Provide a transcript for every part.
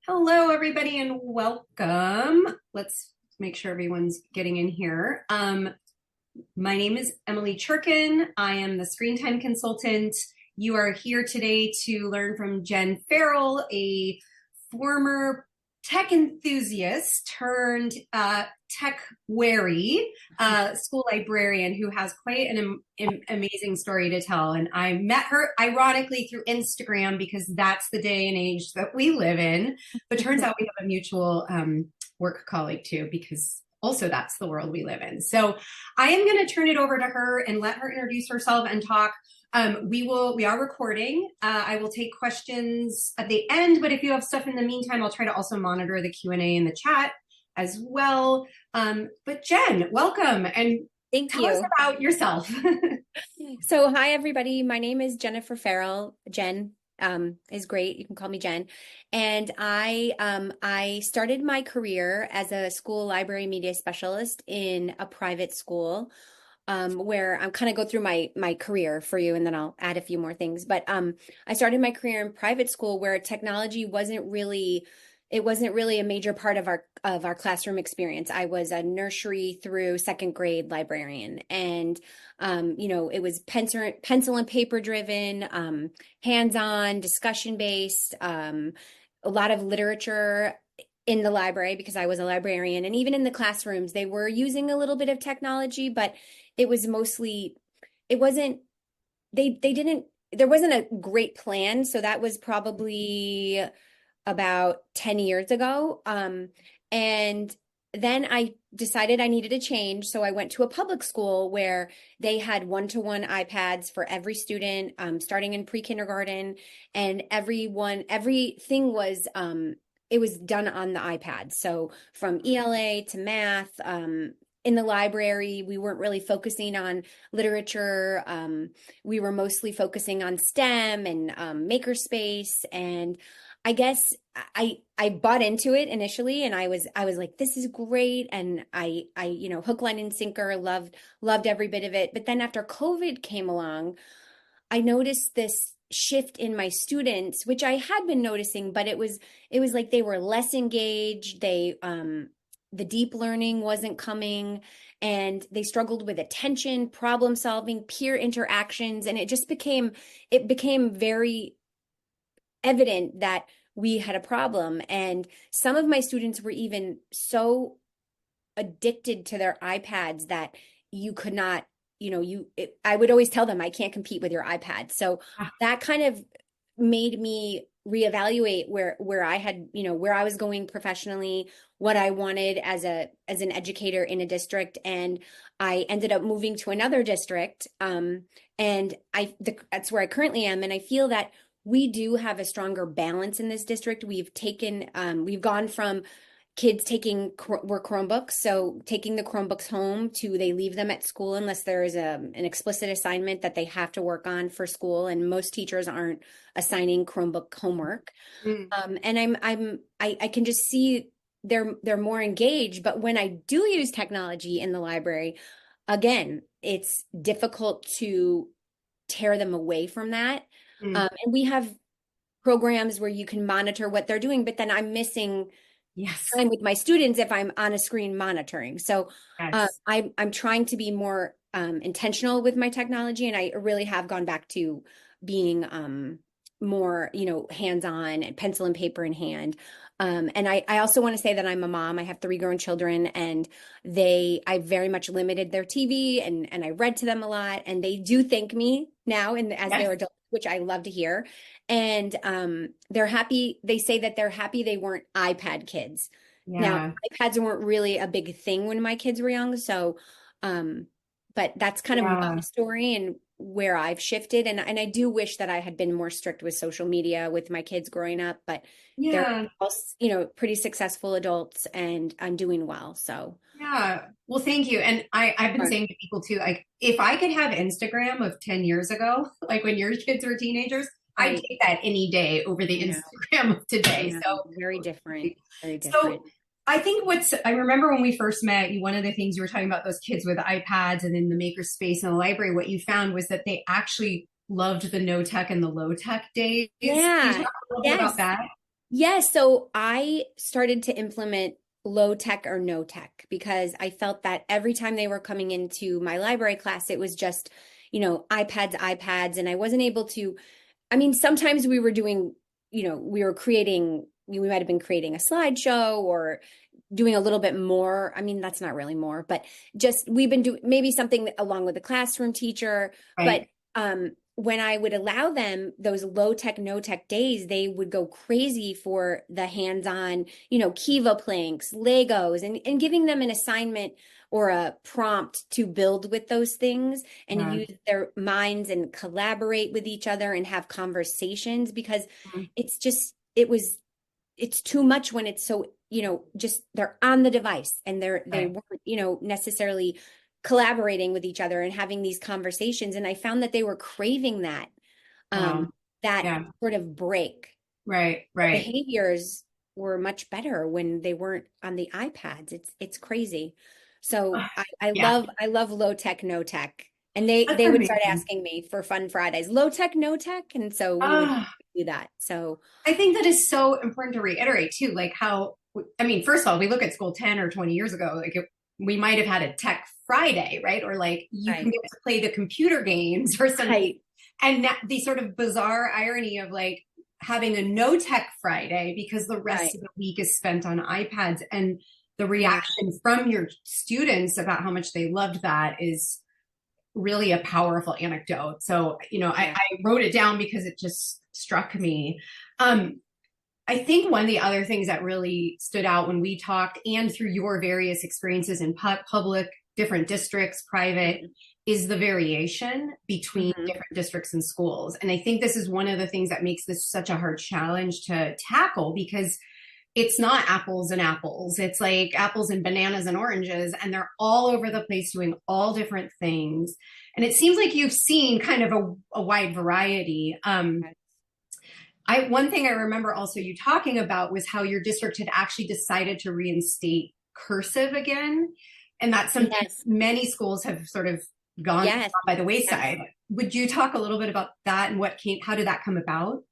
Hello, everybody, and welcome. Let's make sure everyone's getting in here. My name is Emily Churkin. I am the screen time consultant. You are here today to learn from Jen Farrell, a former tech enthusiast turned tech wary school librarian who has quite an amazing story to tell. And I met her ironically through Instagram because that's the day and age that we live in. But turns out we have a mutual work colleague too, because also that's the world we live in. So I am going to turn it over to her and let her introduce herself and talk. We are recording. I will take questions at the end, but if you have stuff in the meantime, I'll try to also monitor the Q&A in the chat as well. But Jen, welcome and tell us about yourself. So hi, everybody. My name is Jennifer Farrell. Jen is great. You can call me Jen. And I started my career as a school library media specialist in a private school. Where I'm kind of go through my career for you, and then I'll add a few more things. But I started my career in private school where technology wasn't really a major part of our classroom experience. I was a nursery through second grade librarian, and it was pencil and paper driven, hands-on, discussion based, a lot of literature in the library because I was a librarian, and even in the classrooms they were using a little bit of technology, but it was mostly, it wasn't, there wasn't a great plan. So that was probably about 10 years ago. And then I decided I needed a change. So I went to a public school where they had one-to-one iPads for every student, starting in pre-kindergarten, and everything was, it was done on the iPad. So from ELA to math, in the library, we weren't really focusing on literature. We were mostly focusing on STEM and makerspace. And I guess I bought into it initially, and I was like, this is great. And I hook, line, and sinker, loved every bit of it. But then after COVID came along, I noticed this shift in my students, which I had been noticing, but it was like they were less engaged. The deep learning wasn't coming, and they struggled with attention, problem solving, peer interactions, and it became very evident that we had a problem. And some of my students were even so addicted to their iPads that you could not, I would always tell them, I can't compete with your iPad. So that kind of made me reevaluate where I had, where I was going professionally, what I wanted as an educator in a district. And I ended up moving to another district. And that's where I currently am. And I feel that we do have a stronger balance in this district. We've gone from kids were Chromebooks, so taking the Chromebooks home to they leave them at school unless there is an explicit assignment that they have to work on for school, and most teachers aren't assigning Chromebook homework. And I can just see they're more engaged. But when I do use technology in the library, again, it's difficult to tear them away from that. And we have programs where you can monitor what they're doing, but then I'm missing time with my students if I'm on a screen monitoring. So I'm trying to be more intentional with my technology, and I really have gone back to being more, hands-on and pencil and paper in hand. And I also want to say that I'm a mom. I have 3 grown children, and I very much limited their TV, and I read to them a lot, and they do thank me now as they're adults, which I love to hear. And they're happy. They say that they're happy they weren't iPad kids. Now, iPads weren't really a big thing when my kids were young. So, but that's kind of my story and where I've shifted. And I do wish that I had been more strict with social media with my kids growing up, but they're all, pretty successful adults, and I'm doing well. So. Yeah. Well, thank you. And I've been saying to people too, like, if I could have Instagram of 10 years ago, like when your kids were teenagers, I'd take that any day over the Instagram of today. So very different. Very different. So I think I remember when we first met, one of the things you were talking about those kids with iPads and in the maker space in the library, what you found was that they actually loved the no tech and the low tech days. Yeah. Can you talk a little bit about that? Yes, so I started to implement low tech or no tech because I felt that every time they were coming into my library class, it was just, iPads, and I wasn't able to. I mean, sometimes we were doing, we might have been creating a slideshow or doing a little bit more. I mean, that's not really more, but just we've been doing maybe something along with the classroom teacher. But Right. when I would allow them those low tech, no tech days, they would go crazy for the hands-on, Kiva planks, Legos, and giving them an assignment or a prompt to build with those things and Yeah. use their minds and collaborate with each other and have conversations because Mhm. it's just, it's too much when it's so, just they're on the device and they Right. weren't, necessarily collaborating with each other and having these conversations. And I found that they were craving Wow. um, that Yeah. sort of break. Right. Their Right. behaviors were much better when they weren't on the iPads. It's crazy. So Ugh, I yeah. love low tech, no tech. And they That's they would start amazing. asking me for fun Fridays, low tech, no tech. And so we would Ah, do that. So I think that is so important to reiterate too, like how, I mean, first of all, we look at school 10 or 20 years ago, we might have had a tech Friday, right? Or like you can right, get to play the computer games or something. right, And that, the sort of bizarre irony of like having a no tech Friday because the rest right. of the week is spent on iPads, and the Yeah, reaction from your students about how much they loved that is really a powerful anecdote. So, yeah. I wrote it down because it just struck me. Um, I think one of the other things that really stood out when we talked and through your various experiences in public, different districts, private, Mhm, is the variation between mhm. different districts and schools. And I think this is one of the things that makes this such a hard challenge to tackle because it's not apples and apples. It's like apples and bananas and oranges, and they're all over the place doing all different things. And it seems like you've seen kind of a wide variety. One thing I remember also you talking about was how your district had actually decided to reinstate cursive again, and that's something Yes, many schools have sort of gone yes, by the yes. wayside. Would you talk a little bit about that and how did that come about?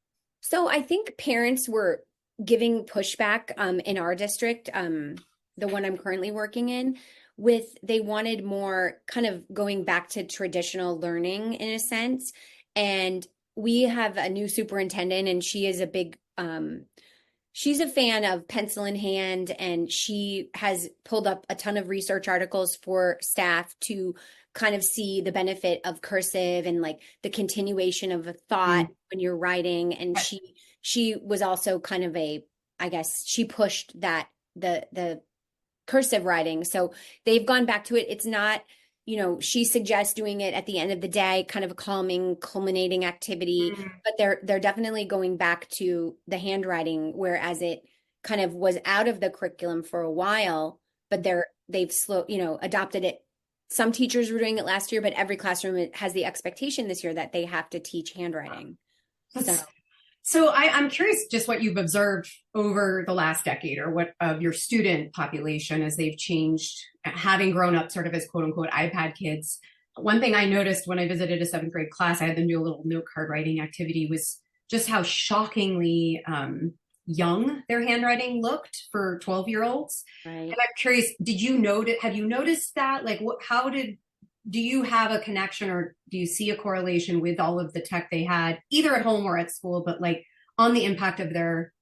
So I think parents were giving pushback in our district, the one I'm currently working in, with they wanted more kind of going back to traditional learning in a sense. And we have a new superintendent, and she is a big she's a fan of pencil in hand, and she has pulled up a ton of research articles for staff to kind of see the benefit of cursive and like the continuation of a thought Mm. when you're writing. And she was also kind of I guess she pushed that the cursive writing. So they've gone back to it. It's not, she suggests doing it at the end of the day, kind of a calming, culminating activity, Mm. but they're definitely going back to the handwriting, whereas it kind of was out of the curriculum for a while, but they've adopted it. Some teachers were doing it last year, but every classroom has the expectation this year that they have to teach handwriting. So So I'm curious just what you've observed over the last decade or what of your student population as they've changed, having grown up sort of as quote unquote iPad kids. One thing I noticed when I visited a seventh grade class, I had them do a little note card writing activity, was just how shockingly young their handwriting looked for 12-year-olds. And right. I'm curious, have you noticed that? Like do you have a connection or do you see a correlation with all of the tech they had either at home or at school, but like on the impact of their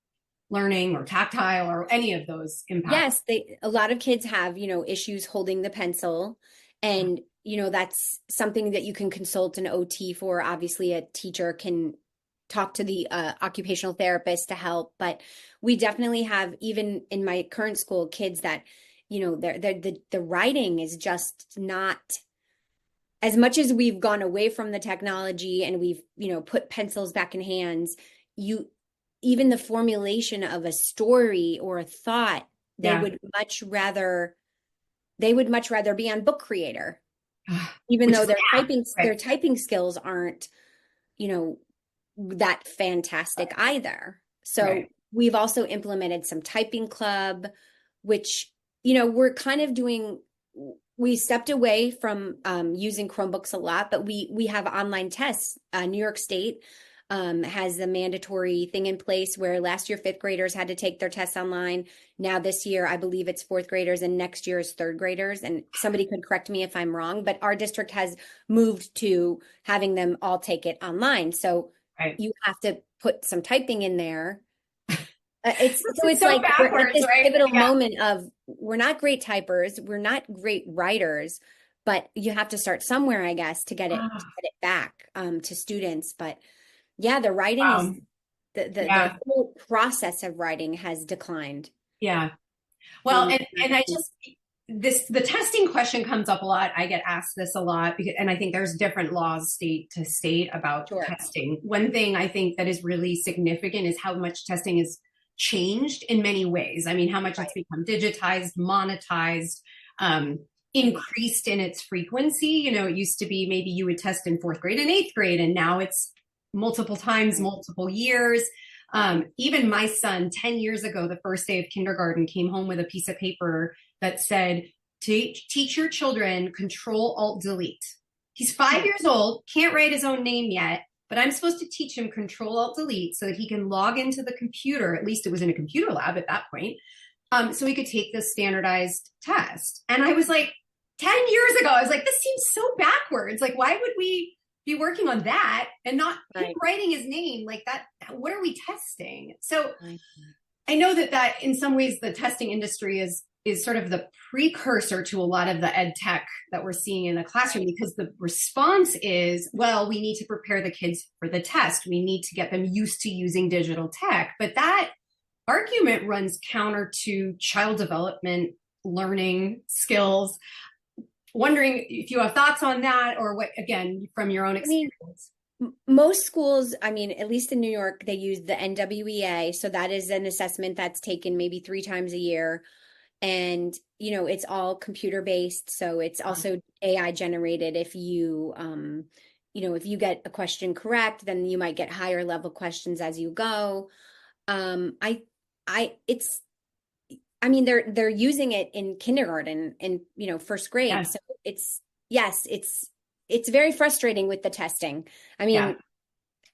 learning or tactile or any of those impacts? Yes, a lot of kids have, issues holding the pencil, and that's something that you can consult an OT for. Obviously, a teacher can talk to the occupational therapist to help, but we definitely have, even in my current school, kids that, the writing is just not, as much as we've gone away from the technology and we've, put pencils back in hands, you even the formulation of a story or a thought, they Yeah. would much rather they would much rather be on Book Creator, even Which though is their an app, their right? typing skills aren't, you know, that fantastic either. So Right. we've also implemented some typing club, which, we're kind of doing, we stepped away from using Chromebooks a lot, but we have online tests. New York State has a mandatory thing in place where last year fifth graders had to take their tests online. Now this year, I believe it's fourth graders, and next year is third graders. And somebody could correct me if I'm wrong, but our district has moved to having them all take it online. So Right. you have to put some typing in there. It's So like we're at backwards, this right? pivotal Yeah. moment of we're not great typers, we're not great writers, but you have to start somewhere, I guess, to Ah, get it back to students. But yeah, the writing is wow. the Yeah. whole process of writing has declined. Yeah. Well, Um, and I just the testing question comes up a lot. I get asked this a lot because, and I think there's different laws state to state about sure. testing. One thing I think that is really significant is how much testing is changed in many ways. I mean, how much it's Right. become digitized, monetized, um, increased in its frequency. You know, it used to be maybe you would test in fourth grade and eighth grade, and now it's multiple times, Right. multiple years. Even my son, 10 years ago, the first day of kindergarten, came home with a piece of paper that said, teach your children Control Alt Delete. He's 5 years old, can't write his own name yet, but I'm supposed to teach him Control Alt Delete so that he can log into the computer. At least it was in a computer lab at that point. So he could take this standardized test. And I was like, 10 years ago, I was like, this seems so backwards. Like, why would we be working on that and not him Right. writing his name like that? What are we testing? So Right. I know that in some ways the testing industry is sort of the precursor to a lot of the ed tech that we're seeing in the classroom, because the response is, well, we need to prepare the kids for the test. We need to get them used to using digital tech. But that argument runs counter to child development, learning skills. Wondering if you have thoughts on that, or what, again, from your own I mean, experience. most schools, I mean, at least in New York, they use the NWEA. So that is an assessment that's taken maybe 3 times a year. And, it's all computer based. So it's also AI generated. If you get a question correct, then you might get higher level questions as you go. Um, I, it's, I mean, they're using it in kindergarten and, first grade. Yeah, So yes, it's very frustrating with the testing. I yeah,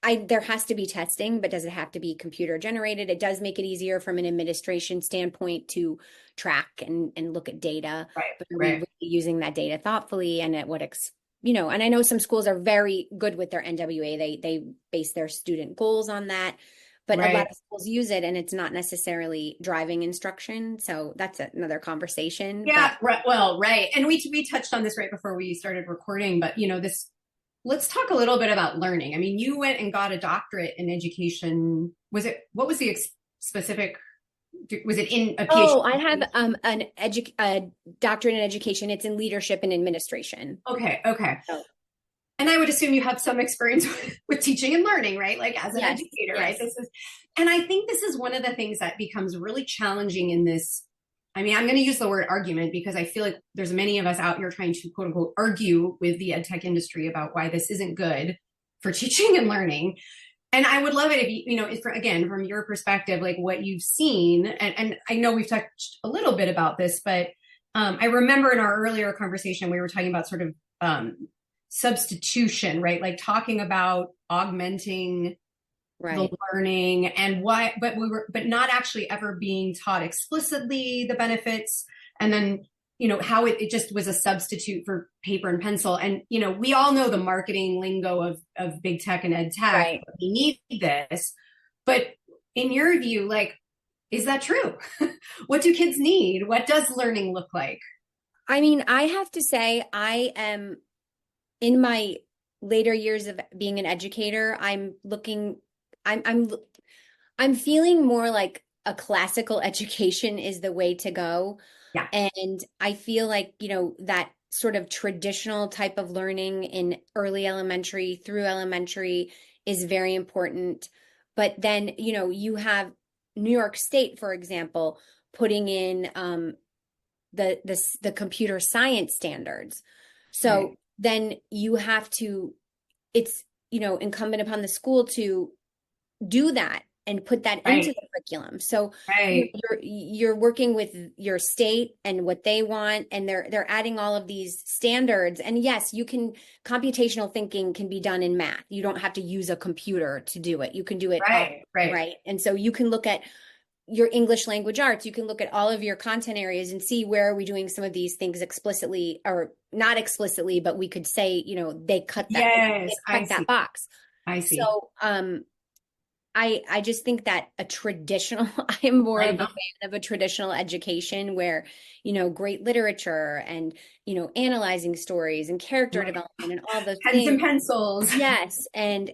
mean, there has to be testing, but does it have to be computer generated? It does make it easier from an administration standpoint to track and look at data, right, but are we right, really using that data thoughtfully and at and I know some schools are very good with their NWA. They base their student goals on that, but a lot right. of schools use it and it's not necessarily driving instruction. So that's another conversation, but Yeah, right. Well, right. And we touched on this right before we started recording, but this, let's talk a little bit about learning. I mean, you went and got a doctorate in education. What was the specific, was it in a oh, I PhD? have a doctorate in education. It's in leadership and administration. Okay, okay. So, And I would assume you have some experience with teaching and learning, right? Like as an yes, educator, right? yes. And I think this is one of the things that becomes really challenging in this. I mean, I'm going to use the word argument because I feel like there's many of us out here trying to quote unquote argue with the ed tech industry about why this isn't good for teaching and learning. And I would love it if again, from your perspective, like what you've seen. And I know we've touched a little bit about this, but I remember in our earlier conversation, we were talking about sort of substitution, right? Like talking about augmenting the Right. learning and why, but not actually ever being taught explicitly the benefits. And then, how it just was a substitute for paper and pencil. And, we all know the marketing lingo of big tech and ed tech. Right. We need this. But in your view, like, is that true? What do kids need? What does learning look like? I mean, I have to say, I am in my later years of being an educator, I'm feeling more like a classical education is the way to go. Yeah. And I feel like, that sort of traditional type of learning in early elementary through elementary is very important. But then, you have New York State, for example, putting in the computer science standards. So Right. then you have to, it's, incumbent upon the school to do that and put that into Right. the curriculum. So Right. you're working with your state and what they want, and they're adding all of these standards. And yes, you can computational thinking can be done in math. You don't have to use a computer to do it. You can do it all Right. Right. right. And so you can look at your English language arts, you can look at all of your content areas and see where are we doing some of these things explicitly or not explicitly, but we could say, Yes, they I check that see. box. I see. So I just think that a traditional, I am more I of a know. fan of a traditional education where, great literature and, analyzing stories and character Right. development and all those Pens things. and pencils. Yes, and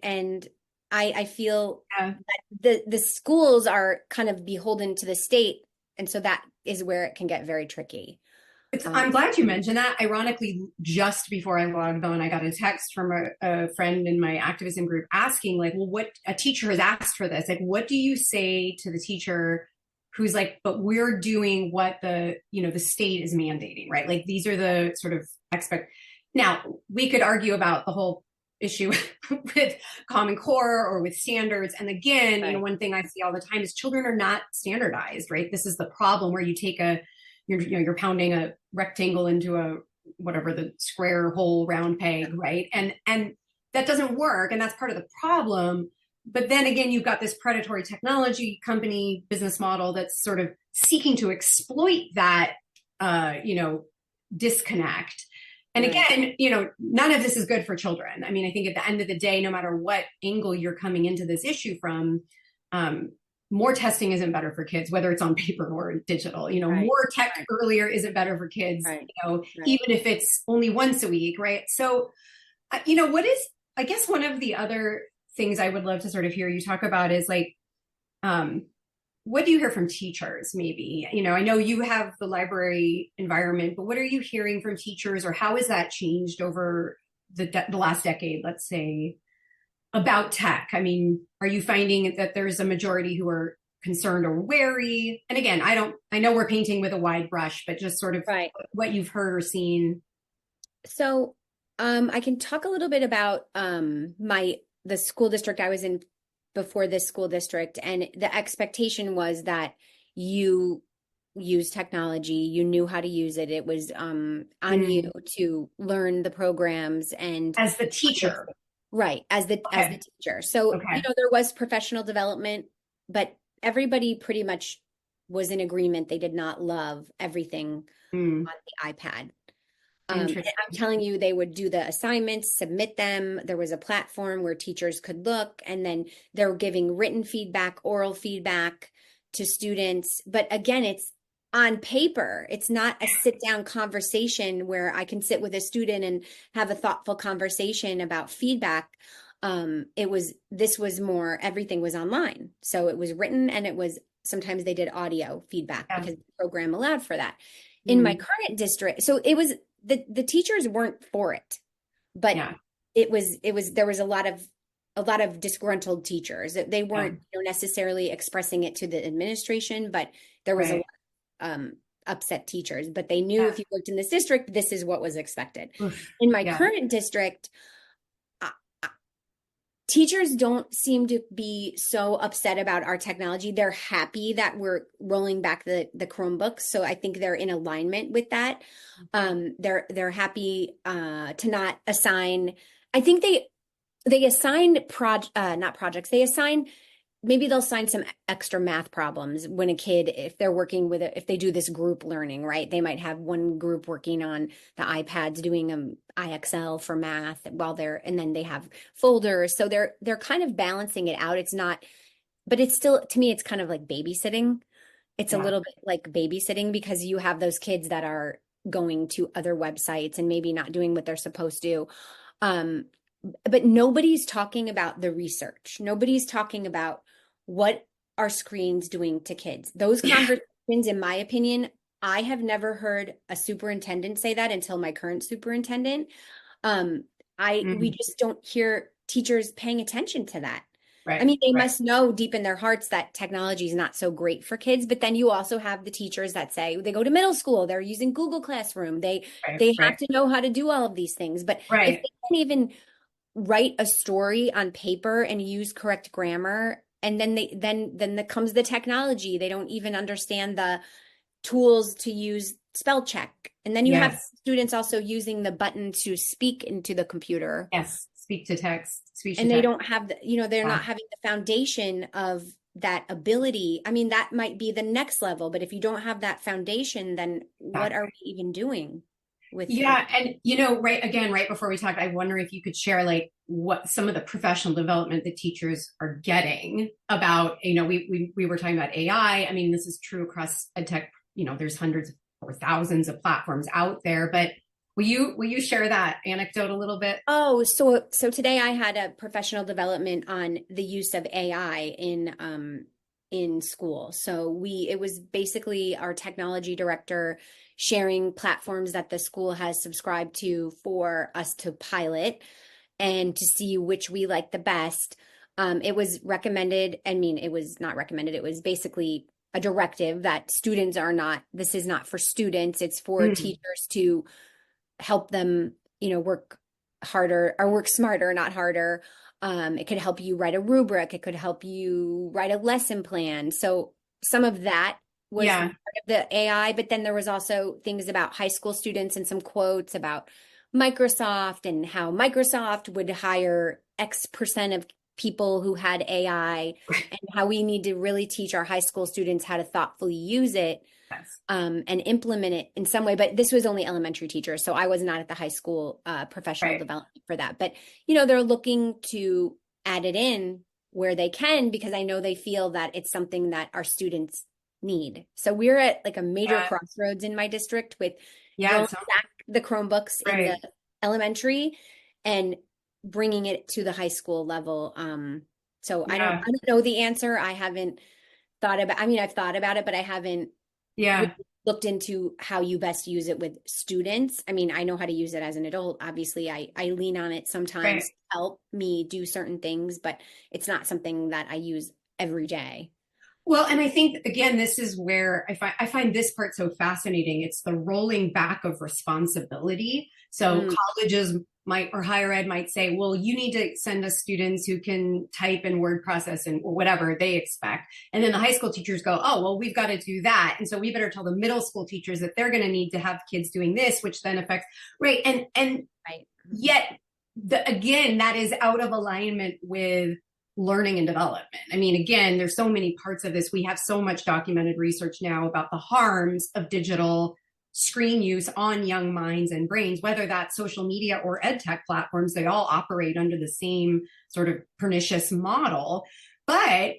I feel Yeah. that the schools are kind of beholden to the state, and so that is where it can get very tricky. I'm Um, glad you mentioned that. Ironically, just before I logged on, I got a text from a friend in my activism group asking, like, well, what a teacher has asked for this. Like, what do you say to the teacher who's like, but we're doing what the state is mandating, right? Like, these are the sort of expect. Now, we could argue about the whole issue with Common Core or with standards. And again, right, one thing I see all the time is children are not standardized, right? This is the problem where you take you're pounding a rectangle into a whatever the square hole round peg, right? And that doesn't work, and that's part of the problem. But then again, you've got this predatory technology company business model that's sort of seeking to exploit that disconnect. And right, again, none of this is good for children. I mean, I think at the end of the day, no matter what angle you're coming into this issue from, more testing isn't better for kids, whether it's on paper or digital. right, More tech right, earlier isn't better for kids, right, right. even if it's only once a week, right? So, what is, I guess, one of the other things I would love to sort of hear you talk about is like, um, what do you hear from teachers maybe? I know you have the library environment, but what are you hearing from teachers, or how has that changed over the last decade, let's say, about tech? I mean, are you finding that there's a majority who are concerned or wary? And again, I know we're painting with a wide brush, but just sort of Right. what you've heard or seen. So, I can talk a little bit about the school district I was in before this school district, and the expectation was that you use technology, you knew how to use it. It was on you Mm. to learn the programs and As the teacher. right as the Okay. teacher. So, Okay. there was professional development, but everybody pretty much was in agreement they did not love everything Mm. on the iPad. And I'm Interesting. telling you, they would do the assignments, submit them. There was a platform where teachers could look, and then they're giving written feedback, oral feedback to students. But again, it's on paper. It's not a sit down conversation where I can sit with a student and have a thoughtful conversation about feedback. This was more, everything was online. So it was written, and it was sometimes they did audio feedback Yeah. because the program allowed for that. In my Mm. current district, so it was the teachers weren't for it, but Yeah. there was a lot of disgruntled teachers. They Yeah. weren't necessarily expressing it to the administration, but there was a lot Right. of upset teachers. But they knew Yeah. if you worked in this district, this is what was expected. Oof. In my Yeah. current district, uh, teachers don't seem to be so upset about our technology. They're happy that we're rolling back the Chromebooks. So I think they're in alignment with that. They're happy to not assign. I think they assign not projects. They assign, maybe they'll assign some extra math problems when a kid, if they're working with it, if they do this group learning, right? They might have one group working on the iPads doing IXL for math and then they have folders. So they're kind of balancing it out. It's not, but it's still, to me, it's kind of like babysitting. It's a Yeah. little bit like babysitting because you have those kids that are going to other websites and maybe not doing what they're supposed to. Um, but nobody's talking about the research. Nobody's talking about what are screens doing to kids. Those conversations, in my opinion, I have never heard a superintendent say that until my current superintendent. Um, we Mm. just don't hear teachers paying attention to that. I Right. mean, they Right. must know deep in their hearts that technology is not so great for kids, but then you also have the teachers that say they go to middle school, they're using Google Classroom. Right. They have Right. to know how to do all of these things. But if Right. they can't even write a story on paper and use correct grammar, and then comes the technology. They don't even understand the tools to use spell check. And then you have Yes. students also using the button to speak into the computer. Yes. Speak to text, speech to And they text. don't have they're Yeah. not having the foundation of that ability. I mean, that might be the next level, but if you don't have that foundation, then what are Exactly. we even doing with Yeah, and right before we talked, I wonder if you could share like what some of the professional development that teachers are getting about, we were talking about AI. I mean, this is true across ed tech, there's hundreds or thousands of platforms out there, but will you share that anecdote a little bit? Oh, so today I had a professional development on the use of AI in school. So it was basically our technology director sharing platforms that the school has subscribed to for us to pilot and to see which we like the best. It was recommended, I mean, it was not recommended, it was basically a directive that this is not for students, it's for Mm, teachers to help them, work harder or work smarter, not harder. It could help you write a rubric. It could help you write a lesson plan. So some of that was part yeah, of the AI, but then there was also things about high school students and some quotes about Microsoft and how Microsoft would hire X percent of people who had AI and how we need to really teach our high school students how to thoughtfully use it yes, and implement it in some way. But this was only elementary teachers, so I was not at the high school professional right, development for that. But they're looking to add it in where they can because I know they feel that it's something that our students need. So we're at like a major yeah, crossroads in my district with yeah, rolling it sounds back the Chromebooks in the right, elementary and bringing it to the high school level. So yeah, I don't know the answer. I haven't thought about. I mean, I've thought about it, but I haven't really yeah, looked into how you best use it with students. I mean, I know how to use it as an adult. Obviously, I lean on it sometimes right. to help me do certain things, but it's not something that I use every day. Well, and I think again, this is where I find this part so fascinating. It's the rolling back of responsibility. So Mm, colleges might or higher ed might say, well, you need to send us students who can type and word process and or whatever they expect. And then the high school teachers go, oh, well, we've got to do that. And so we better tell the middle school teachers that they're going to need to have kids doing this, which then affects right. And right. yet again, that is out of alignment with learning and development. I mean, again, there's so many parts of this. We have so much documented research now about the harms of digital screen use on young minds and brains, whether that's social media or ed tech platforms, they all operate under the same sort of pernicious model. But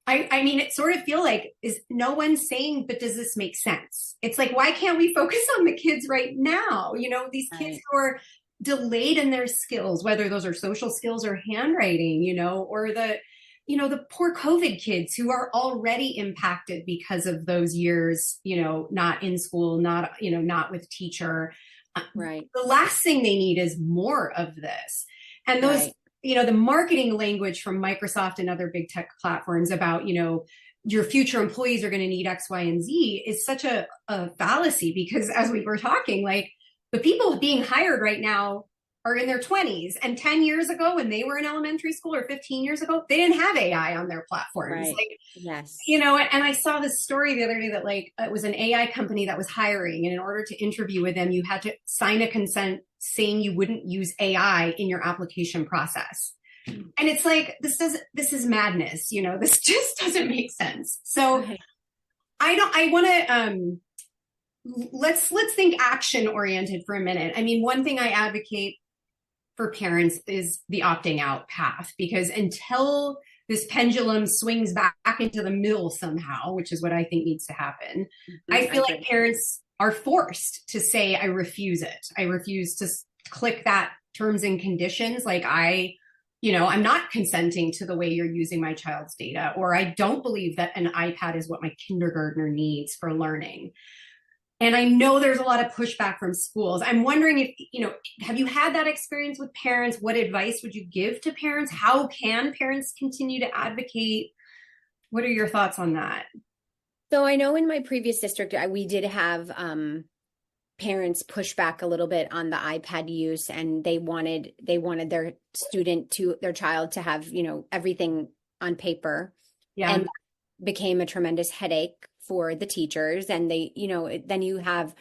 I mean, it sort of feel like is no one saying, but does this make sense? It's like, why can't we focus on the kids right now? These kids Right. who are delayed in their skills, whether those are social skills or handwriting, or the poor COVID kids who are already impacted because of those years, not in school, not with teacher. Right. The last thing they need is more of this. And those, Right. the marketing language from Microsoft and other big tech platforms about, your future employees are going to need X, Y, and Z is such a fallacy because as we were talking, like the people being hired right now are in their 20s. And 10 years ago, when they were in elementary school or 15 years ago, they didn't have AI on their platforms. Right. Like, Yes. and I saw this story the other day that like it was an AI company that was hiring, and in order to interview with them, you had to sign a consent saying you wouldn't use AI in your application process. And it's like this is madness, this just doesn't make sense. So Right. I want to let's think action oriented for a minute. I mean, one thing I advocate for parents is the opting out path, because until this pendulum swings back into the middle somehow, which is what I think needs to happen, I I feel like agree. parents are forced to say, I refuse it. I refuse to click that terms and conditions. Like I'm not consenting to the way you're using my child's data, or I don't believe that an iPad is what my kindergartner needs for learning. And I know there's a lot of pushback from schools. I'm wondering if, have you had that experience with parents? What advice would you give to parents? How can parents continue to advocate? What are your thoughts on that? So I know in my previous district, we did have parents push back a little bit on the iPad use, and they wanted their child to have, everything on paper. Yeah. And that became a tremendous headache for the teachers. And they, then you have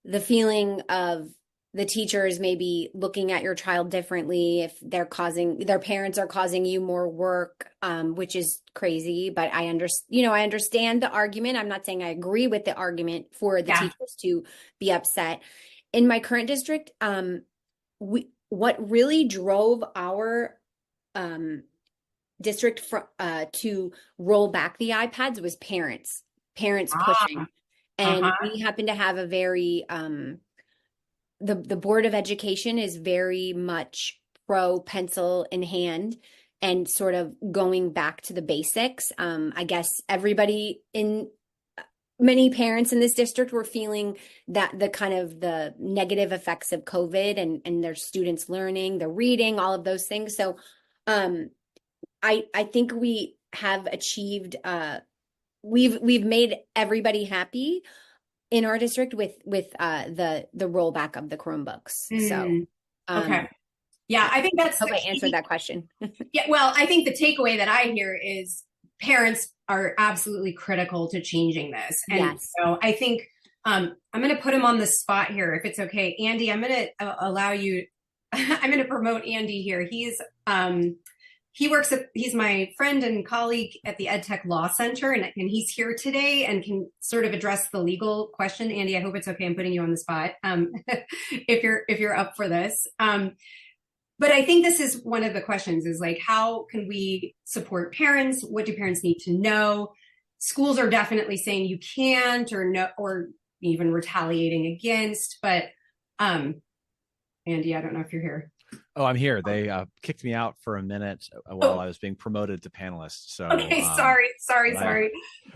the feeling of the teachers maybe looking at your child differently if their parents are causing you more work, which is crazy. But I understand the argument. I'm not saying I agree with the argument for the Yeah. teachers to be upset. In my current district, what really drove our district to roll back the iPads was parents pushing. Ah, And uh-huh. we happen to have a very the Board of Education is very much pro pencil in hand and sort of going back to the basics. I guess many parents in this district were feeling that the kind of the negative effects of COVID and their students learning, the reading, all of those things. So um, I think we have achieved we've made everybody happy in our district with the rollback of the Chromebooks. So Mm, um okay. Yeah, I think that's hope the I answered key. that question. Yeah, well, I think the takeaway that I hear is parents are absolutely critical to changing this. And Yes. so I think I'm going to put him on the spot here, if it's okay. Andy, I'm going to allow you, I'm going to promote Andy here. He's my friend and colleague at the EdTech Law Center, and he's here today and can sort of address the legal question. Andy, I hope it's okay. I'm putting you on the spot if you're up for this. But I think this is one of the questions is like, how can we support parents? What do parents need to know? Schools are definitely saying you can't or no, or even retaliating against. But Andy, I don't know if you're here. Oh, I'm here. They kicked me out for a minute while Oh, I was being promoted to panelist. So, okay. but Sorry.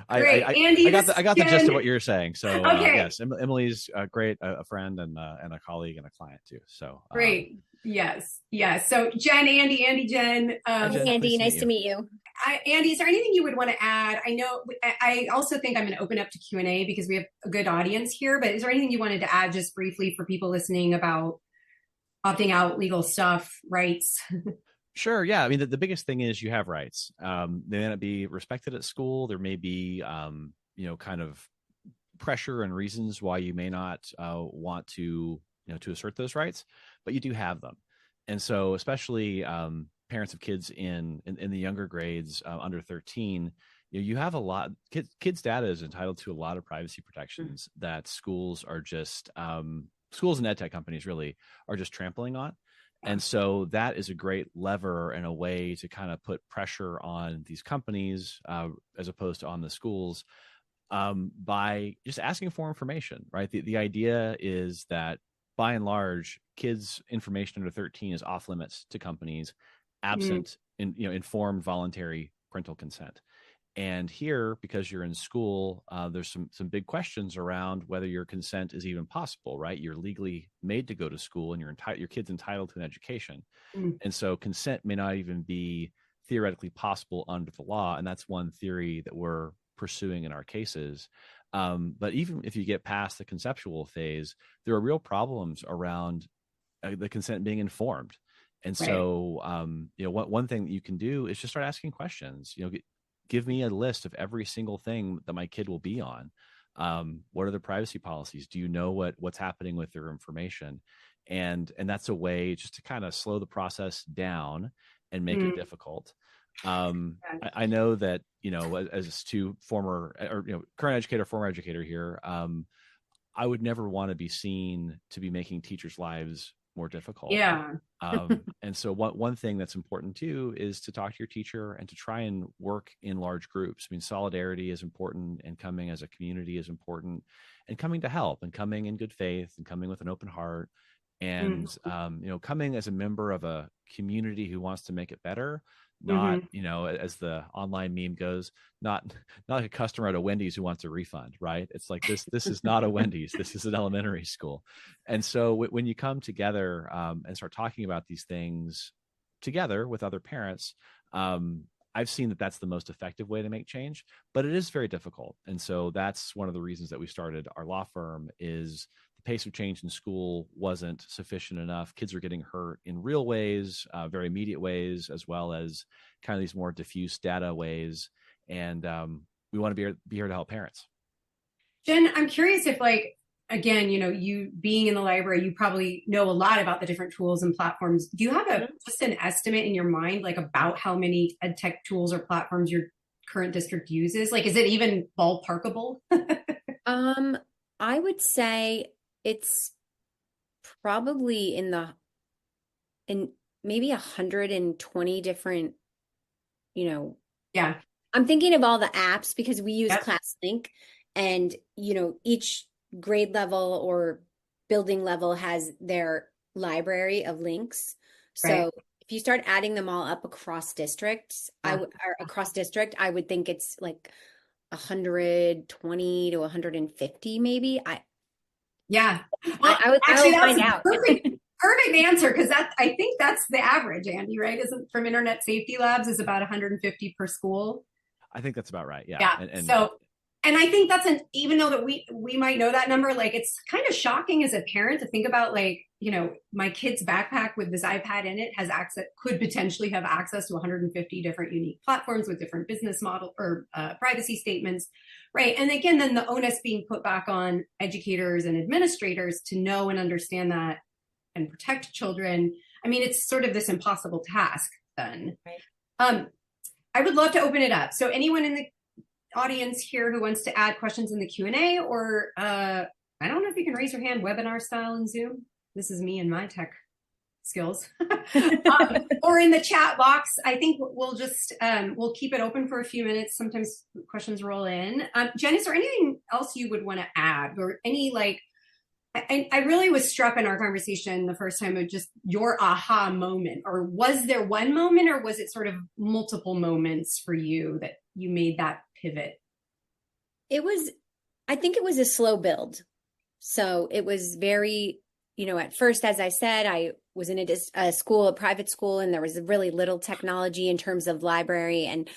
Great. I Andy, this I is got the gist of Jen. what you're saying. So, Okay. yes, Emily's great, a friend and a colleague and a client too. So, Great. Yes. So Jen, Andy, Jen. hi Hey, Jen, Andy, pleased to meet nice to you. meet you. Andy, is there anything you would want to add? I know I also think I'm going to open up to Q&A because we have a good audience here, but is there anything you wanted to add just briefly for people listening about opting out, legal stuff, rights? Sure. Yeah. I mean, the biggest thing is you have rights. They may not be respected at school. There may be, kind of pressure and reasons why you may not want to assert those rights, but you do have them. And so, especially parents of kids in the younger grades under 13, you have a lot. Kids' data is entitled to a lot of privacy protections that schools are just schools and ed tech companies really are just trampling on. And so that is a great lever and a way to kind of put pressure on these companies as opposed to on the schools by just asking for information, right? The idea is that by and large, kids' information under 13 is off limits to companies, Mm, absent informed voluntary parental consent. And here, because you're in school, there's some big questions around whether your consent is even possible, right? You're legally made to go to school, and your kid's entitled to an education, mm, and so consent may not even be theoretically possible under the law. And that's one theory that we're pursuing in our cases. But even if you get past the conceptual phase, there are real problems around the consent being informed. And right. so, one thing that you can do is just start asking questions. Give me a list of every single thing that my kid will be on. What are the privacy policies? Do you know what's happening with their information? And that's a way just to kind of slow the process down and make it Mm, difficult. I know that as to former or current educator, former educator here, I would never want to be seen to be making teachers' lives more difficult. yeah. And so one thing that's important too is to talk to your teacher and to try and work in large groups. I mean, solidarity is important, and coming as a community is important, and coming to help and coming in good faith and coming with an open heart, Mm, and coming as a member of a community who wants to make it better, not hmm as the online meme goes, not like a customer at a Wendy's who wants a refund, right? It's like this is not a Wendy's, this is an elementary school. And so when you come together and start talking about these things together with other parents, I've seen that that's the most effective way to make change, but it is very difficult. And so that's one of the reasons that we started our law firm. Is the pace of change in school wasn't sufficient enough. Kids are getting hurt in real ways, very immediate ways, as well as kind of these more diffuse data ways. And we want to be here to help parents. Jen, I'm curious if like, again, you being in the library, you probably know a lot about the different tools and platforms. Do you have just an estimate in your mind, like about how many ed tech tools or platforms your current district uses? Like, is it even ballparkable? I would say it's probably in maybe 120 different, Yeah. I'm thinking of all the apps because we use Yep. ClassLink, and each grade level or building level has their library of links. Right. So if you start adding them all up across districts, Yeah. or across district, I would think it's like 120 to 150 maybe. Yeah. Well, I actually, will that's find a out. perfect answer because I think that's the average, Andy, right? Isn't from Internet Safety Labs is about 150 per school. I think that's about right. Yeah. Yeah. And So, and I think that's even though that we might know that number, like it's kind of shocking as a parent to think about like, my kid's backpack with this iPad in it could potentially have access to 150 different unique platforms with different business model or privacy statements. Right. And again, then the onus being put back on educators and administrators to know and understand that and protect children. I mean, it's sort of this impossible task then. Right. I would love to open it up. So anyone in the audience here who wants to add questions in the Q&A, or I don't know if you can raise your hand webinar style in Zoom. This is me and my tech skills. Or in the chat box. I think we'll just we'll keep it open for a few minutes. Sometimes questions roll in. Jen, is there anything else you would want to add, or any like I really was struck in our conversation the first time of just your aha moment, or was there one moment, or was it sort of multiple moments for you that you made that pivot? I think it was a slow build. So it was very, at first, as I said, I was in a private school, and there was really little technology in terms of library. And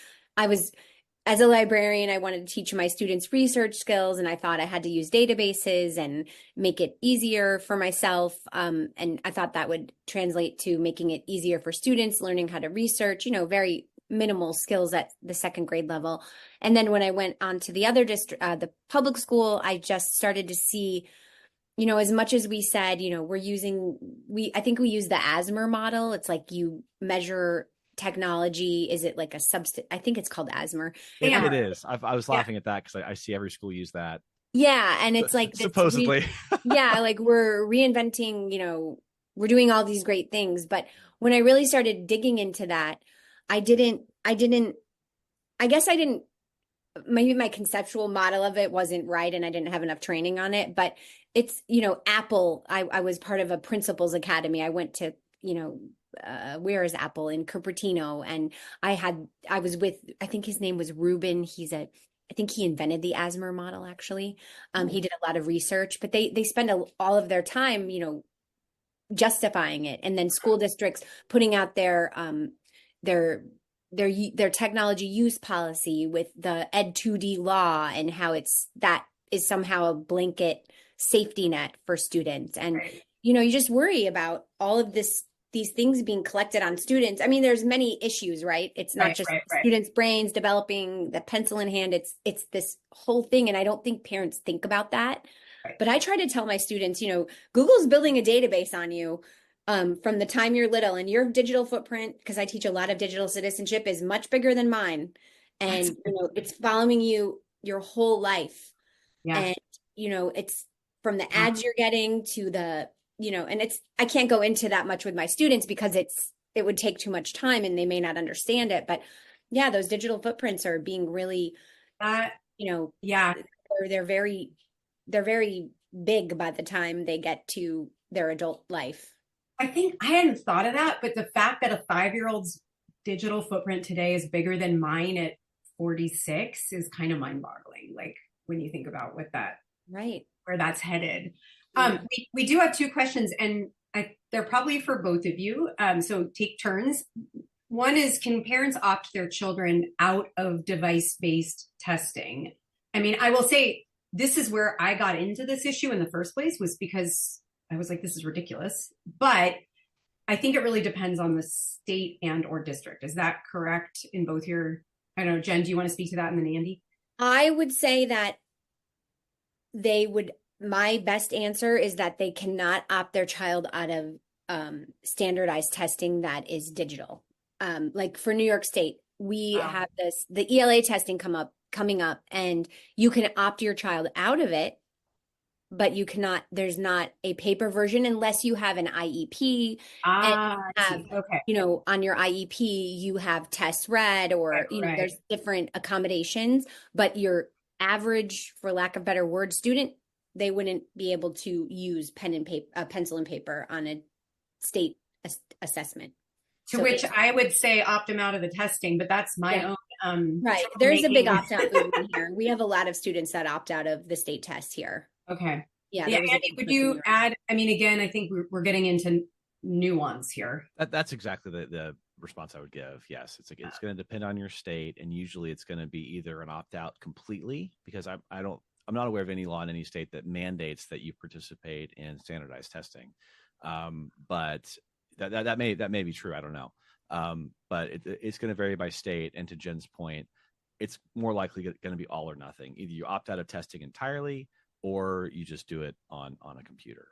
as a librarian, I wanted to teach my students research skills, and I thought I had to use databases and make it easier for myself. And I thought that would translate to making it easier for students, learning how to research, very minimal skills at the second grade level. And then when I went on to the other district, the public school, I just started to see, as much as we said, I think we use the ASMR model. It's like you measure technology. Is it like a I think it's called ASMR. it is. I was laughing at that because I see every school use that. Yeah. And it's like, supposedly. yeah, like we're reinventing, we're doing all these great things. But when I really started digging into that, maybe my conceptual model of it wasn't right, and I didn't have enough training on it. But it's, Apple, I was part of a principals academy. I went to, where is Apple in Cupertino, and I was with, I think his name was Ruben. I think he invented the ASMR model, actually. He did a lot of research, but they spend all of their time, justifying it, and then school districts putting out their technology use policy with the Ed 2D law, and how that is somehow a blanket safety net for students. And, Right. You just worry about all of these things being collected on students. I mean, there's many issues, right? It's not just students' brains developing the pencil in hand. It's this whole thing. And I don't think parents think about that. Right. But I try to tell my students, Google's building a database on you from the time you're little, and your digital footprint, because I teach a lot of digital citizenship, is much bigger than mine. And, it's following you your whole life. Yeah. And, it's from the ads you're getting to the, and I can't go into that much with my students because it would take too much time and they may not understand it. But yeah, those digital footprints are being really, yeah, they're very big by the time they get to their adult life. I think I hadn't thought of that, but the fact that a 5-year-old's digital footprint today is bigger than mine at 46 is kind of mind-boggling. Like when you think about where that's headed. Yeah. We do have 2 questions, and they're probably for both of you. So take turns. One is, can parents opt their children out of device-based testing? I mean, I will say this is where I got into this issue in the first place, was because I was like, this is ridiculous. But I think it really depends on the state and or district. Is that correct in both your I don't know, Jen, do you want to speak to that? And then Andy? I would say that my best answer is that they cannot opt their child out of standardized testing that is digital. Like for New York State, we have the ELA testing coming up, and you can opt your child out of it, but you cannot, there's not a paper version unless you have an IEP and Okay. on your IEP, you have tests read or, Right. there's different accommodations, but your average, for lack of better word, student, they wouldn't be able to use pencil and paper on a state assessment. To which I would say opt them out of the testing, but that's my own. Right. There's a big opt out movement here. We have a lot of students that opt out of the state test here. Okay. Yeah. Andy, would you add? I mean, again, I think we're getting into nuance here. That's exactly the response I would give. Yes, it's going to depend on your state, and usually it's going to be either an opt out completely, because I'm not aware of any law in any state that mandates that you participate in standardized testing. But that may be true. I don't know. But it's going to vary by state. And to Jen's point, it's more likely going to be all or nothing. Either you opt out of testing entirely, or you just do it on a computer.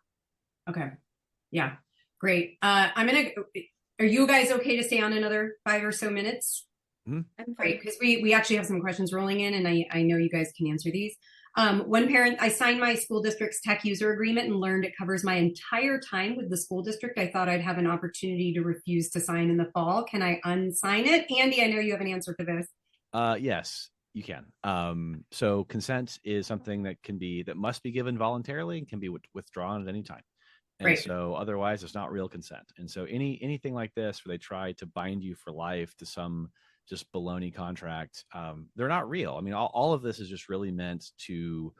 Okay. Yeah. Great. Are you guys okay to stay on another 5 or so minutes? I'm fine. Great, because we actually have some questions rolling in, and I know you guys can answer these. One parent, I signed my school district's tech user agreement and learned it covers my entire time with the school district. I thought I'd have an opportunity to refuse to sign in the fall. Can I unsign it? Andy, I know you have an answer for this. Yes, you can. So consent is something that must be given voluntarily and can be withdrawn at any time. And Right. So otherwise it's not real consent. And so anything like this where they try to bind you for life to some just baloney contract, they're not real. I mean, all of this is just really meant to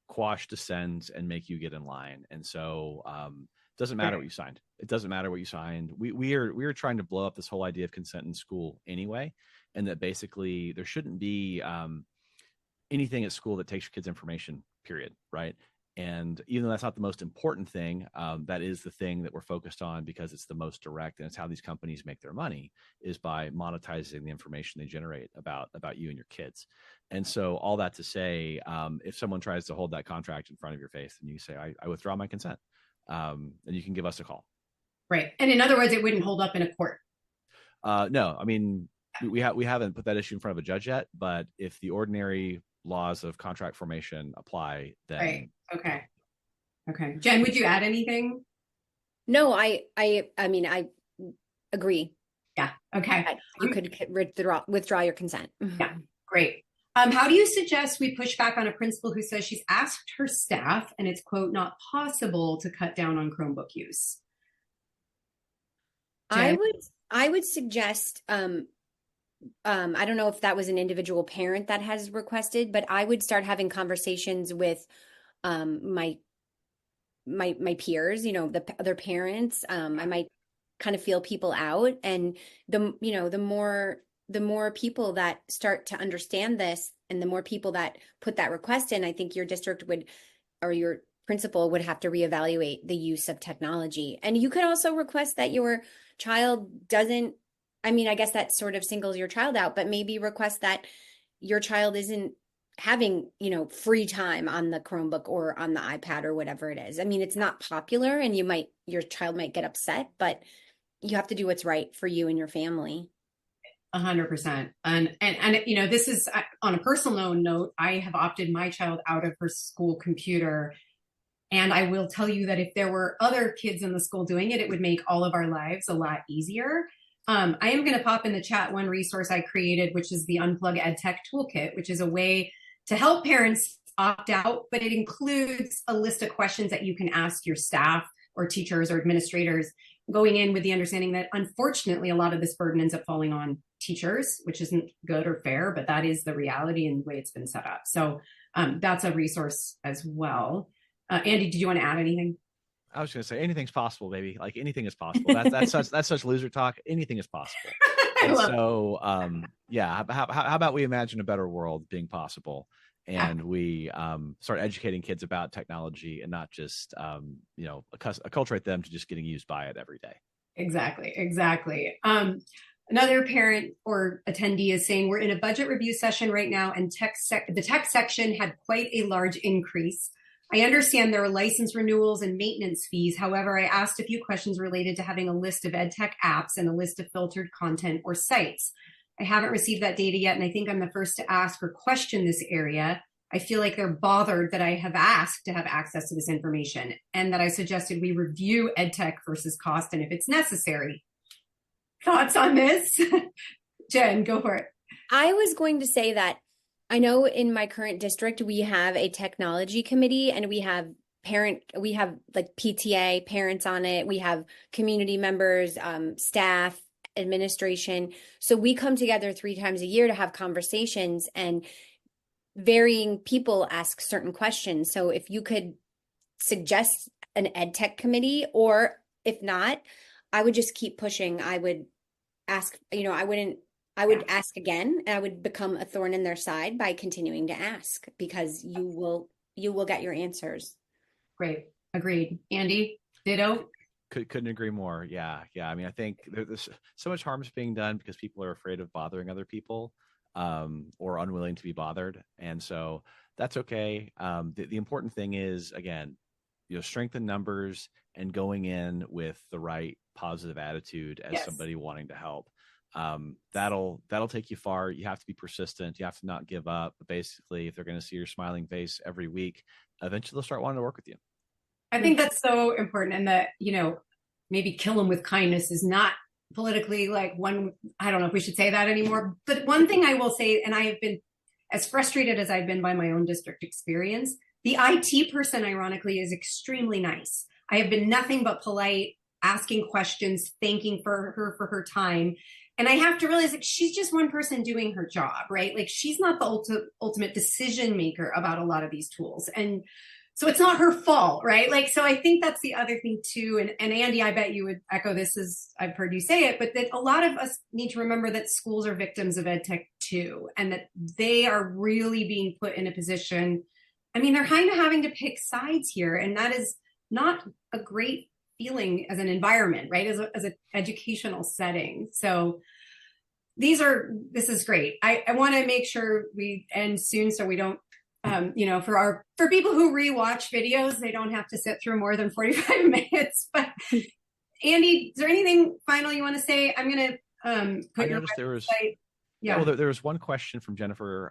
quash dissent and make you get in line. And so it doesn't matter what you signed. It doesn't matter what you signed. We are trying to blow up this whole idea of consent in school anyway, and that basically there shouldn't be anything at school that takes your kids' information, period, right? And even though that's not the most important thing, that is the thing that we're focused on because it's the most direct, and it's how these companies make their money is by monetizing the information they generate about you and your kids. And so all that to say, if someone tries to hold that contract in front of your face, then you say, I withdraw my consent, and you can give us a call. Right. And in other words, it wouldn't hold up in a court. No, I mean, we haven't put that issue in front of a judge yet, but if the ordinary laws of contract formation apply, then right. Okay. Jen, would you add anything? No, I mean, I agree. Yeah. Okay. You could withdraw your consent. Yeah. Great. How do you suggest we push back on a principal who says she's asked her staff and it's, quote, not possible to cut down on Chromebook use? Jen? I would suggest, I don't know if that was an individual parent that has requested, but I would start having conversations with my peers, the other parents. I might kind of feel people out, and the more people that start to understand this, and the more people that put that request in, I think your district or your principal would have to reevaluate the use of technology. And you could also request that your child doesn't, I mean, I guess that sort of singles your child out, but maybe request that your child isn't having, free time on the Chromebook or on the iPad or whatever it is. I mean, it's not popular, and your child might get upset, but you have to do what's right for you and your family. 100%. And this is on a personal note, I have opted my child out of her school computer. And I will tell you that if there were other kids in the school doing it, it would make all of our lives a lot easier. I am going to pop in the chat one resource I created, which is the Unplug EdTech Toolkit, which is a way to help parents opt out, but it includes a list of questions that you can ask your staff or teachers or administrators, going in with the understanding that unfortunately a lot of this burden ends up falling on teachers, which isn't good or fair, but that is the reality and the way it's been set up. So that's a resource as well. Andy, did you want to add anything? I was going to say anything's possible, baby. Like anything is possible. That's such loser talk. Anything is possible. Yeah. How about we imagine a better world being possible, and we start educating kids about technology and not just acculturate them to just getting used by it every day. Exactly. Another parent or attendee is saying, we're in a budget review session right now, and the tech section had quite a large increase. I understand there are license renewals and maintenance fees. However, I asked a few questions related to having a list of ed tech apps and a list of filtered content or sites. I haven't received that data yet, and I think I'm the first to ask or question this area. I feel like they're bothered that I have asked to have access to this information, and that I suggested we review ed tech versus cost, and if it's necessary. Thoughts on this? Jen, go for it. I was going to say that I know in my current district, we have a technology committee and we have like PTA parents on it. We have community members, staff, administration. So we come together 3 times a year to have conversations, and varying people ask certain questions. So if you could suggest an ed tech committee, or if not, I would just keep pushing. I would ask, I would ask again, and I would become a thorn in their side by continuing to ask, because you will get your answers. Great. Agreed. Andy, ditto? Couldn't agree more. Yeah. I mean, I think there's so much harm is being done because people are afraid of bothering other people, or unwilling to be bothered. And so that's okay. The important thing is, again, strengthen numbers and going in with the right positive attitude as somebody wanting to help. That'll take you far. You have to be persistent. You have to not give up. But basically, if they're going to see your smiling face every week, eventually they'll start wanting to work with you. I think that's so important. And that, maybe kill them with kindness is not politically I don't know if we should say that anymore. But one thing I will say, and I have been as frustrated as I've been by my own district experience, the IT person, ironically, is extremely nice. I have been nothing but polite, asking questions, thanking her for her time. And I have to realize, she's just one person doing her job, right? She's not the ultimate decision maker about a lot of these tools. And so it's not her fault, right? So I think that's the other thing too. And Andy, I bet you would echo this, as I've heard you say it, but that a lot of us need to remember that schools are victims of ed tech too, and that they are really being put in a position. I mean, they're kind of having to pick sides here, and that is not a great feeling as an environment, right? As an educational setting. So this is great. I want to make sure we end soon so we don't, for people who rewatch videos, they don't have to sit through more than 45 minutes. But Andy, is there anything final you want to say? I'm going to put your website. Yeah. Well, there was one question from Jennifer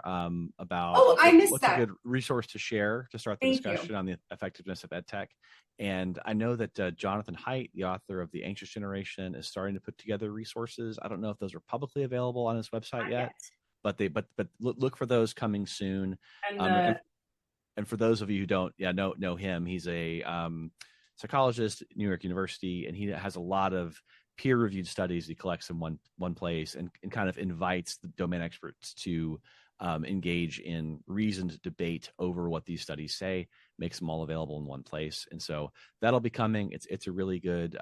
about what's a good resource to share to start the discussion on the effectiveness of EdTech. And I know that Jonathan Haidt, the author of The Anxious Generation, is starting to put together resources. I don't know if those are publicly available on his website yet, but look for those coming soon. And for those of you who don't know him, he's a psychologist at New York University, and he has a lot of peer-reviewed studies he collects in one place and kind of invites the domain experts to engage in reasoned debate over what these studies say, makes them all available in one place. And so that'll be coming. It's a really good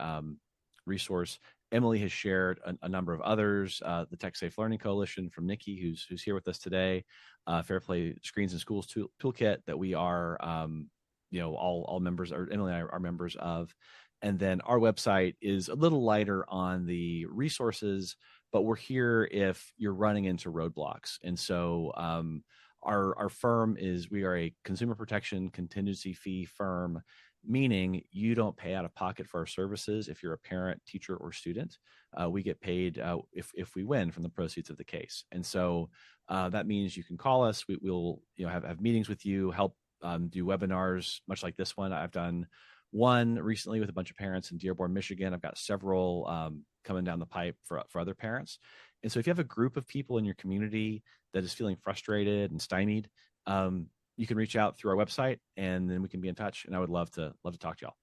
resource. Emily has shared a number of others, the Tech Safe Learning Coalition from Nikki, who's here with us today, Fair Play Screens in Schools Toolkit that we are, all members, or Emily and I are members of. And then our website is a little lighter on the resources, but we're here if you're running into roadblocks. And so our firm we are a consumer protection contingency fee firm, meaning you don't pay out of pocket for our services if you're a parent, teacher, or student. We get paid if we win from the proceeds of the case. And so that means you can call us. We'll have meetings with you, help do webinars, much like this one. I've done one recently with a bunch of parents in Dearborn, Michigan. I've got several coming down the pipe for other parents. And so if you have a group of people in your community that is feeling frustrated and stymied, you can reach out through our website, and then we can be in touch. And I would love to talk to y'all.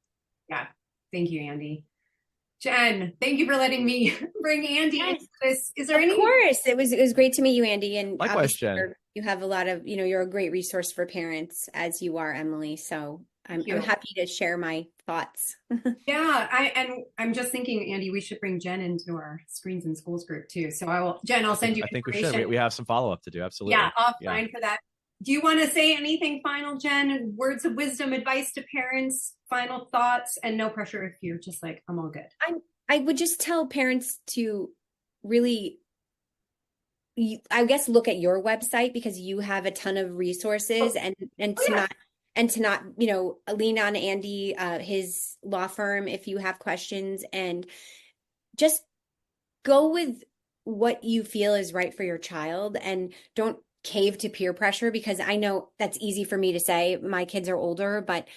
Yeah. Thank you, Andy. Jen, thank you for letting me bring Andy into this. Is there any? Of course. It was great to meet you, Andy. And likewise, Jen. You have a lot of, you're a great resource for parents, as you are, Emily. So I'm happy to share my thoughts. Yeah, I'm just thinking, Andy, we should bring Jen into our Screens in Schools group too. So I'll send you. I think we should. We have some follow up to do. Absolutely. Yeah, offline for that. Do you want to say anything final, Jen? Words of wisdom, advice to parents, final thoughts, and no pressure if you're just like, I'm all good. I would just tell parents to really, I guess, look at your website because you have a ton of resources, and Oh, to yeah. not, lean on Andy, his law firm if you have questions, and just go with what you feel is right for your child, and don't cave to peer pressure, because I know that's easy for me to say. My kids are older, but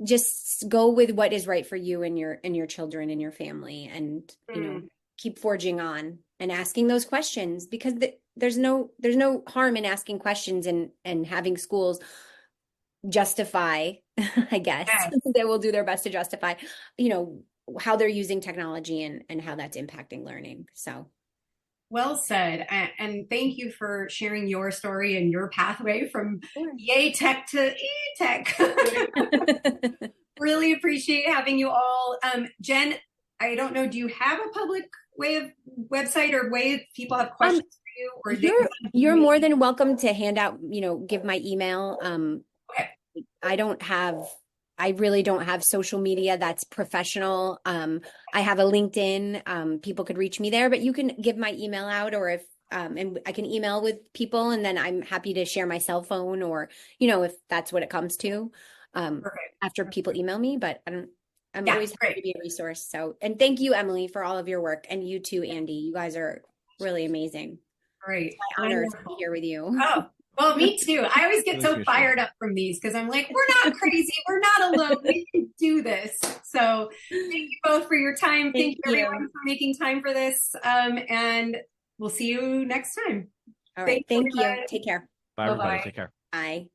just go with what is right for you and your children and your family, and Mm. keep forging on and asking those questions, because there's no harm in asking questions, and having schools justify, I guess, Yes. they will do their best to justify, how they're using technology, and how that's impacting learning. So Well said. And thank you for sharing your story and your pathway from sure. yay tech to e-tech. Yeah. Really appreciate having you all. Jen, I don't know, do you have a public website or way if people have questions for you? Or You're more than welcome to hand out, give my email. Okay. I really don't have social media that's professional. I have a LinkedIn. People could reach me there, but you can give my email out, or if and I can email with people, and then I'm happy to share my cell phone, or if that's what it comes to, Perfect. after people email me. But I'm Yeah, always happy great. to be a resource. So, and thank you, Emily, for all of your work, and you too, Andy. You guys are really amazing. Great. My honor to be Wonderful. here with you. Oh, well, me too. I always get Really so appreciate fired up from these because I'm like, we're not crazy. We're not alone. We can do this. So thank you both for your time. Thank you, everyone, for making time for this. And we'll see you next time. All right. Thanks, Thank you. everybody. Take care. Bye, everybody. Bye-bye. Take care. Bye.